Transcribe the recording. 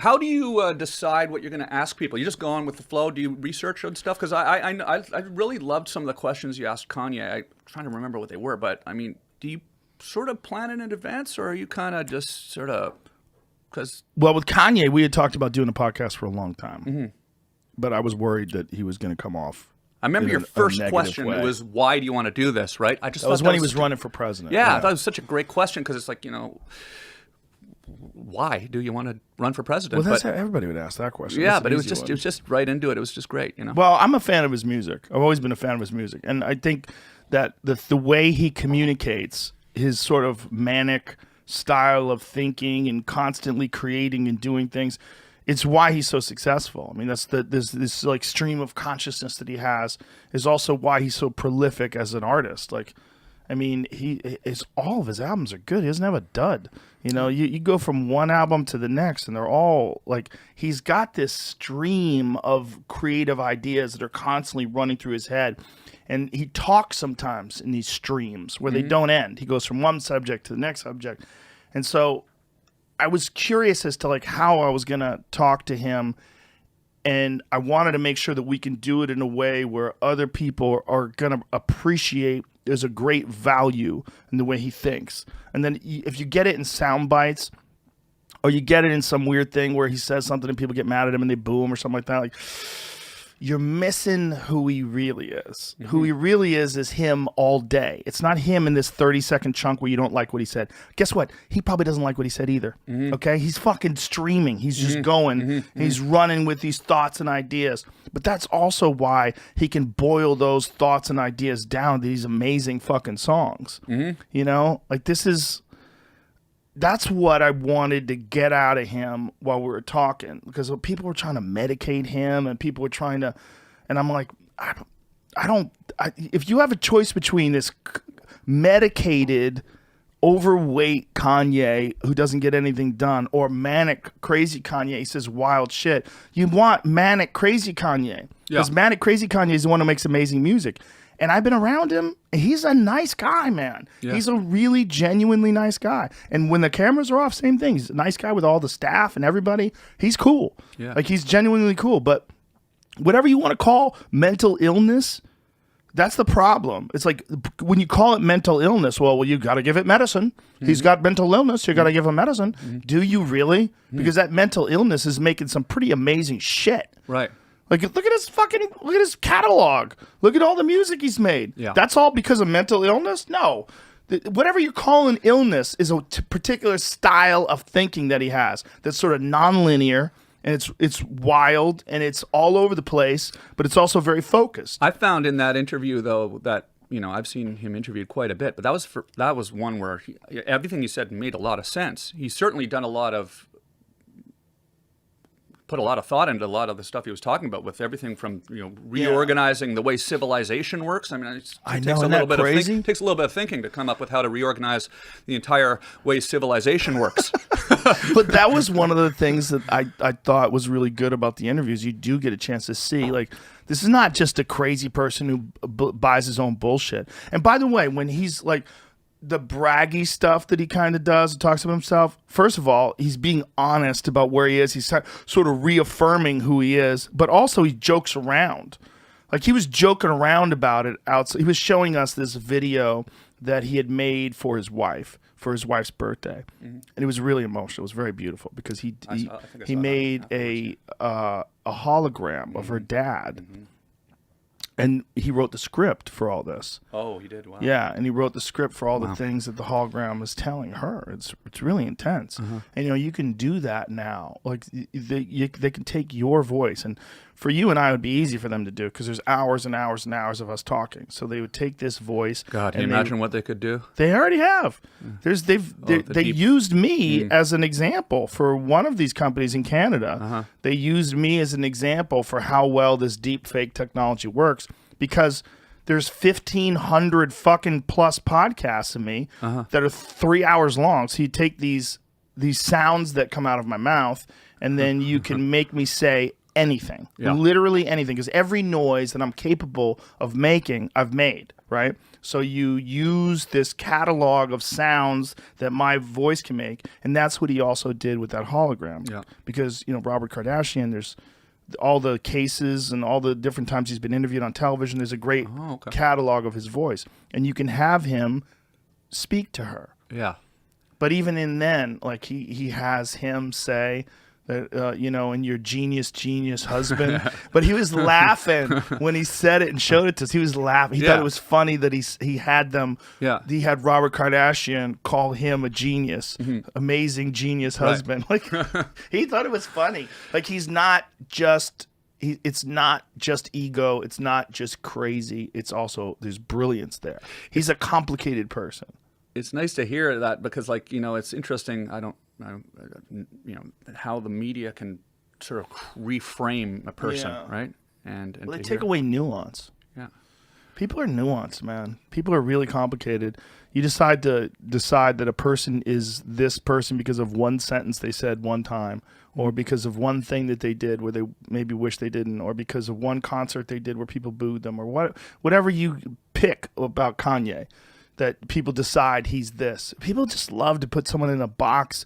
How do you decide what you're going to ask people? You just go on with the flow? Do you research and stuff? Because I really loved some of the questions you asked Kanye. I'm trying to remember what they were, but I mean, do you sort of plan it in advance, or are you kind of just sort of... Well, with Kanye, we had talked about doing a podcast for a long time, but I was worried that he was going to come off. I remember your first question was, "Why do you want to do this?" Right? I just that was when he was running for president. Yeah, I thought it was such a great question because it's like, why do you want to run for president? Well, that's how everybody would ask that question. Yeah, but it was just right into it. It was just great, Well, I'm a fan of his music. I've always been a fan of his music, and I think that the way he communicates, his sort of manic style of thinking and constantly creating and doing things, it's why he's so successful. I mean, that's this like stream of consciousness that he has is also why he's so prolific as an artist. Like, I mean, all of his albums are good. He doesn't have a dud. You go from one album to the next, and they're all like, he's got this stream of creative ideas that are constantly running through his head. And he talks sometimes in these streams where they don't end. He goes from one subject to the next subject. And so I was curious as to like how I was going to talk to him. And I wanted to make sure that we can do it in a way where other people are going to appreciate there's a great value in the way he thinks. And then if you get it in sound bites, or you get it in some weird thing where he says something and people get mad at him and they boo him or something like that, like, you're missing who he really is. Who he really is him all day. It's not him in this 30-second chunk where you don't like what he said. Guess what? He probably doesn't like what he said either. Okay? He's fucking streaming. He's just going. He's running with these thoughts and ideas. But that's also why he can boil those thoughts and ideas down to these amazing fucking songs. Like that's what I wanted to get out of him while we were talking, because people were trying to medicate him and people were trying to, and I'm like, if you have a choice between this medicated, overweight Kanye who doesn't get anything done, or manic, crazy Kanye, he says wild shit, you want manic, crazy Kanye. Because manic, crazy Kanye is the one who makes amazing music. And I've been around him. He's a nice guy, man. Yeah. He's a really genuinely nice guy. And when the cameras are off, same thing. He's a nice guy with all the staff and everybody. He's cool. Yeah. Like, he's genuinely cool. But whatever you want to call mental illness, that's the problem. It's like when you call it mental illness, well, you got to give it medicine. He's got mental illness. You got to give him medicine. Do you really? Because that mental illness is making some pretty amazing shit. Right. Like, look at his catalog. Look at all the music he's made. Yeah. That's all because of mental illness? No. Whatever you call an illness is a particular style of thinking that he has that's sort of nonlinear, and it's wild, and it's all over the place, but it's also very focused. I found in that interview, though, that, I've seen him interviewed quite a bit, but that was one where everything he said made a lot of sense. He's certainly done put a lot of thought into a lot of the stuff he was talking about, with everything from reorganizing the way civilization works. I mean, it takes a little bit of thinking to come up with how to reorganize the entire way civilization works. But that was one of the things that I thought was really good about the interviews. You do get a chance to see, like, this is not just a crazy person who buys his own bullshit. And by the way, when he's like, the braggy stuff that he kind of does and talks about himself, first of all, he's being honest about where he is. He's sort of reaffirming who he is, but also he jokes around. Like, he was joking around about it outside. He was showing us this video that he had made for his wife's birthday. And it was really emotional. It was very beautiful because he made a hologram of her dad. And he wrote the script for all this. Oh, he did? Wow. Yeah, and he wrote the script for all the things that the hologram is telling her. It's really intense. And, you can do that now. Like, they can take your voice. And for you and I, it would be easy for them to do because there's hours and hours and hours of us talking. So they would take this voice. God, can you imagine what they could do? They already have. They used me as an example for one of these companies in Canada. They used me as an example for how well this deep fake technology works, because there's 1,500 fucking plus podcasts of me that are 3 hours long. So you take these sounds that come out of my mouth, and then you can make me say anything, Yeah. literally anything, because every noise that I'm capable of making, I've made, right? So you use this catalog of sounds that my voice can make, and that's what he also did with that hologram. Yeah. Because, Robert Kardashian, there's all the cases and all the different times he's been interviewed on television. There's a great catalog of his voice, and you can have him speak to her. Yeah. But even in then, like he has him say that, and your genius husband. But he was laughing when he said it and showed it to us. He was laughing. He thought it was funny that he had them. Yeah. He had Robert Kardashian call him a genius, amazing genius husband. Like he thought it was funny. Like he's not just. It's not just ego. It's not just crazy. It's also there's brilliance there. He's a complicated person. It's nice to hear that because, like, it's interesting. How the media can sort of reframe a person, right? And Well, they take away nuance. Yeah. People are nuanced, man. People are really complicated. You decide that a person is this person because of one sentence they said one time, or because of one thing that they did where they maybe wish they didn't, or because of one concert they did where people booed them, or whatever you pick about Kanye, that people decide he's this. People just love to put someone in a box